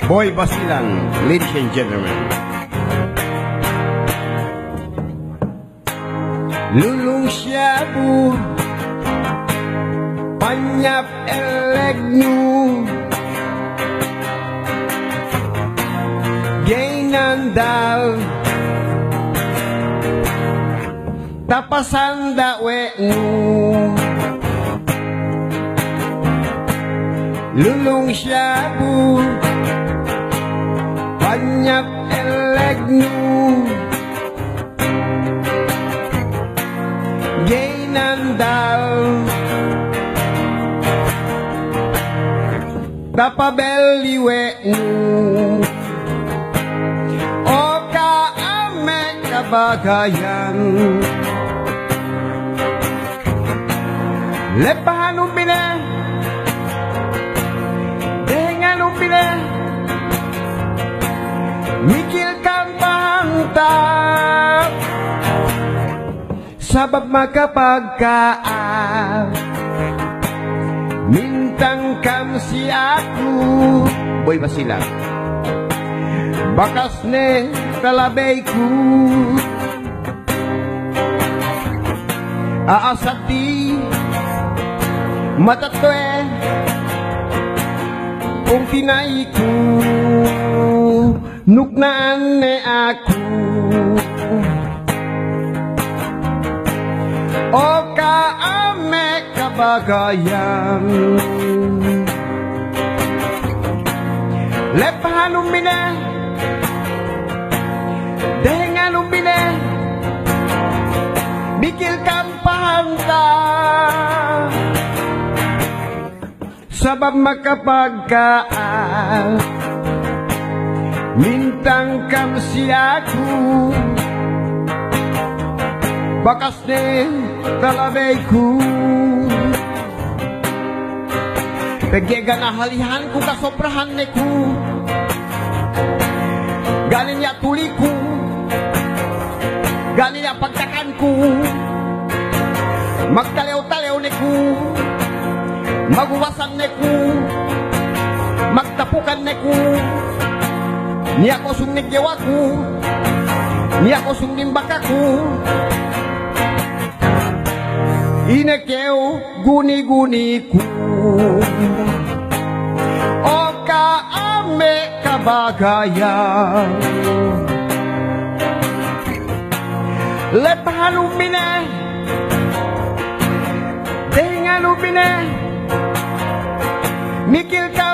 Boy Basilan, ladies and gentlemen. Lulung Syabu, Panyap Elegnu, Gainandal, Tapasanda Wenu. Lulung Syabu, Panyap Elegnu, Gainandal, Tapabeli Wenu. Oka ame kabagayan, lepahan umpine, dengan umpine, mikil kang pangtap, sabab makapagkaan, mintang kam si aku, Boy Basilan. Bakas ne talabay-ku, aasati matatwe kung tinay-ku, nuknaan ne ako. O kaame kabagayan, lepahan umine, dengan umpine, bikil kang pahanta, sabab makapagkaan, mintang kam si aku, bakas ne talabay-ku. Pagyagan ahalihan ko kasoprahan ne ku, galing ya tuliku, galing ya pagtakanku, magtalew-talew ne ku, maguwasan ne ku, magtapukan ne ku, niya ko sungnig yawaku, niya ko sungnimbakaku, inekeu guni-guni ku. O kaame kabagayan, lepahan umpine, dengan umpine, mikil ka